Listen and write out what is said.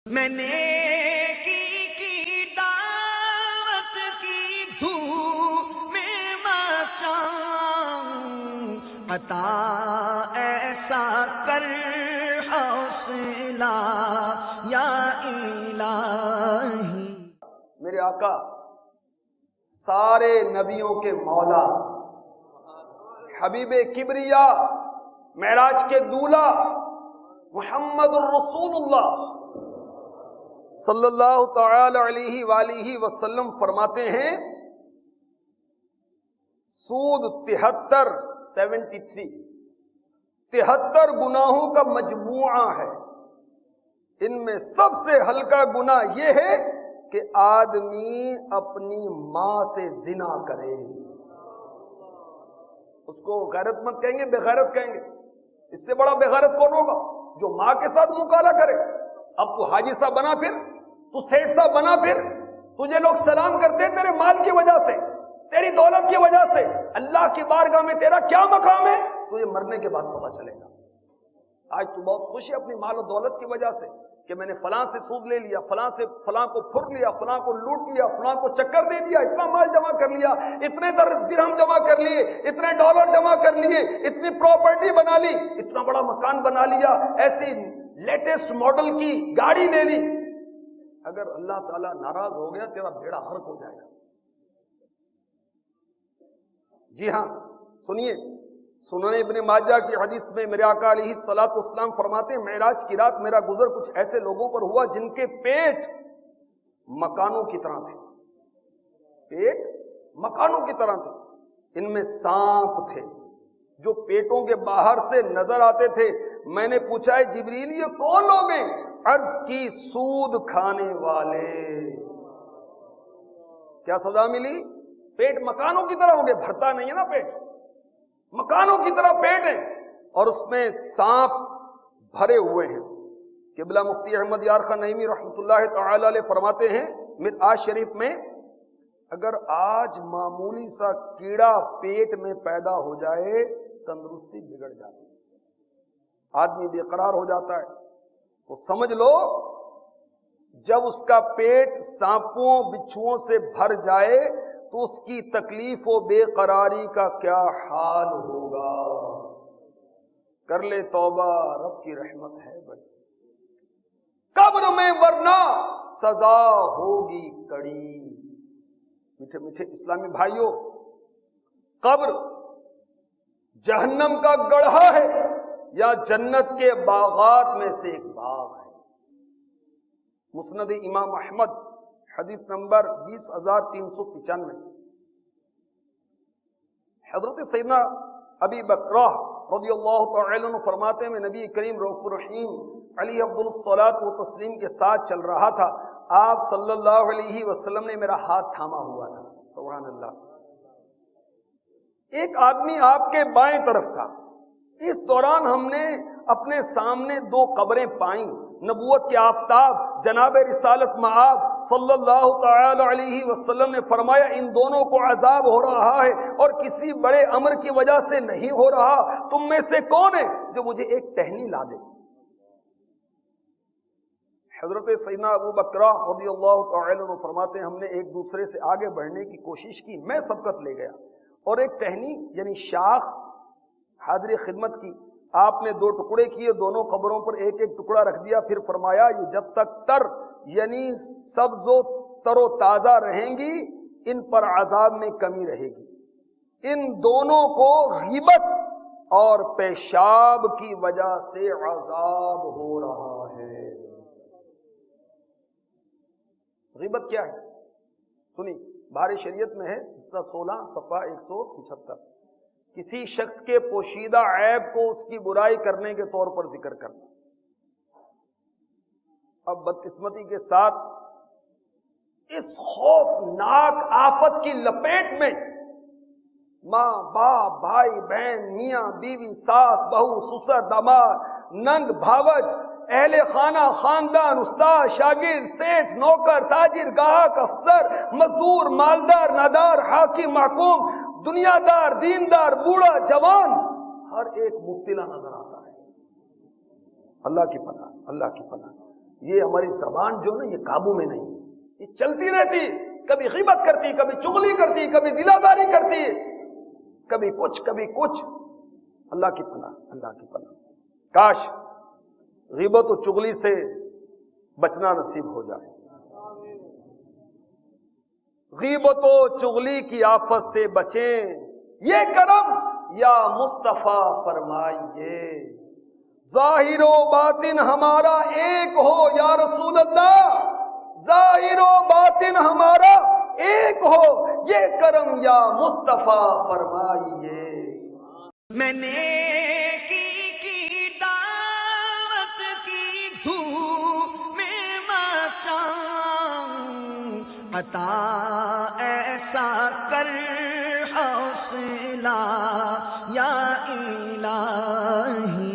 میں نے کی دعوت کی دھوم میں مچاؤں، عطا ایسا کر حوصلہ یا الہی۔ میرے آقا سارے نبیوں کے مولا، حبیب کبریا، معراج کے دولہ، محمد الرسول اللہ صلی اللہ تعالی علیہ وآلہ وسلم فرماتے ہیں سود 73 گناہوں کا مجموعہ ہے۔ ان میں سب سے ہلکا گناہ یہ ہے کہ آدمی اپنی ماں سے زنا کرے۔ اس کو غیرت مند کہیں گے، بے غیرت کہیں گے؟ اس سے بڑا بے غیرت کون ہوگا جو ماں کے ساتھ مکالہ کرے؟ اب تو حاجی صاحب بنا، پھر تو سیٹھ صاحب بنا، پھر تجھے لوگ سلام کرتے تیرے مال کی وجہ سے، تیری دولت کی وجہ سے۔ اللہ کی بارگاہ میں تیرا کیا مقام ہے تجھے مرنے کے بعد پتہ چلے گا۔ آج تو بہت خوش ہے اپنی مال و دولت کی وجہ سے کہ میں نے فلاں سے سود لے لیا، فلاں سے فلاں کو پھر لیا، فلاں کو لوٹ لیا، فلاں کو چکر دے دیا، اتنا مال جمع کر لیا، اتنے درہم جمع کر لیے، اتنے ڈالر جمع کر لیے، اتنی پراپرٹی بنا لی، اتنا بڑا مکان بنا لیا، ایسی لیٹسٹ ماڈل کی گاڑی لے لی۔ اگر اللہ تعالیٰ ناراض ہو گیا تیرا بیڑا غرق ہو جائے گا۔ جی ہاں، سنیے، سنن ابن ماجہ کی حدیث میں میرے آقا علیہ الصلوۃ والسلام فرماتے ہیں معراج کی رات میرا گزر کچھ ایسے لوگوں پر ہوا جن کے پیٹ مکانوں کی طرح تھے، پیٹ مکانوں کی طرح تھے۔ ان میں سانپ تھے جو پیٹوں کے باہر سے نظر آتے تھے۔ میں نے پوچھا ہے جبریل یہ کون لوگ ہیں؟ عرض کی سود کھانے والے۔ کیا سزا ملی؟ پیٹ مکانوں کی طرح ہو گئے، بھرتا نہیں ہے نا پیٹ، مکانوں کی طرح پیٹ ہے اور اس میں سانپ بھرے ہوئے ہیں۔ قبلہ مفتی احمد یار خان نعیمی رحمۃ اللہ تعالی علیہ فرماتے ہیں مرآت شریف میں اگر آج معمولی سا کیڑا پیٹ میں پیدا ہو جائے تندرستی بگڑ جاتی ہے، آدمی بے قرار ہو جاتا ہے۔ تو سمجھ لو جب اس کا پیٹ سانپوں بچھوؤں سے بھر جائے تو اس کی تکلیف و بے قراری کا کیا حال ہوگا۔ کر لے توبہ، رب کی رحمت ہے بڑی، قبر میں ورنہ سزا ہوگی کڑی۔ میٹھے میٹھے اسلامی بھائیوں، قبر جہنم کا گڑھا ہے یا جنت کے باغات میں سے ایک باغ ہے؟ مسند امام احمد حدیث نمبر 20395، حضرت سیدنا ابی بکرہ رضی اللہ تعالی عنہ فرماتے ہیں میں نبی کریم رؤوف الرحیم علیہ افضل الصلاۃ والتسلیم کے ساتھ چل رہا تھا، آپ صلی اللہ علیہ وسلم نے میرا ہاتھ تھاما ہوا تھا، سبحان اللہ۔ ایک آدمی آپ کے بائیں طرف تھا، اس دوران ہم نے اپنے سامنے دو قبریں پائیں۔ نبوت کے آفتاب جناب رسالت مآب صلی اللہ تعالی علیہ وسلم نے فرمایا ان دونوں کو عذاب ہو رہا ہے اور کسی بڑے امر کی وجہ سے نہیں ہو رہا، تم میں سے کون ہے جو مجھے ایک ٹہنی لا دے؟ حضرت سیدنا ابو بکرہ رضی اللہ تعالی عنہ فرماتے ہیں ہم نے ایک دوسرے سے آگے بڑھنے کی کوشش کی، میں سبقت لے گیا اور ایک ٹہنی یعنی شاخ حاضر خدمت کی، آپ نے دو ٹکڑے کیے، دونوں قبروں پر ایک ایک ٹکڑا رکھ دیا، پھر فرمایا یہ جب تک تر یعنی سبز و تر و تازہ رہیں گی ان پر عذاب میں کمی رہے گی۔ ان دونوں کو غیبت اور پیشاب کی وجہ سے عذاب ہو رہا ہے۔ غیبت کیا ہے؟ سنی بہار شریعت میں ہے حصہ 16 صفحہ 175، کسی شخص کے پوشیدہ عیب کو اس کی برائی کرنے کے طور پر ذکر کرنا۔ اب بدقسمتی کے ساتھ اس خوفناک آفت کی لپیٹ میں ماں باپ بھائی بہن میاں بیوی ساس بہو سسر داماد نند بھاوج اہل خانہ خاندان استاد شاگرد سیٹھ نوکر تاجر گاہک افسر مزدور مالدار نادار حاکم محکوم دنیا دار دیندار بوڑھا جوان ہر ایک مبتلا نظر آتا ہے۔ اللہ کی پناہ، اللہ کی پناہ۔ یہ ہماری زبان جو نا یہ قابو میں نہیں، یہ چلتی رہتی، کبھی غیبت کرتی، کبھی چغلی کرتی، کبھی دلاداری کرتی، کبھی کچھ کبھی کچھ. اللہ کی پناہ، اللہ کی پناہ. کاش غیبت و چغلی سے بچنا نصیب ہو جائے. غیبت و چغلی کی آفت سے بچیں، یہ کرم یا مصطفیٰ فرمائیے. ظاہر و باطن ہمارا ایک ہو یا رسول اللہ، ظاہر و باطن ہمارا ایک ہو، یہ کرم یا مصطفیٰ فرمائیے. میں نے کی دعوت کی دھوم میں مچاؤں، عطا ایسا کر حوصلہ یا الہی.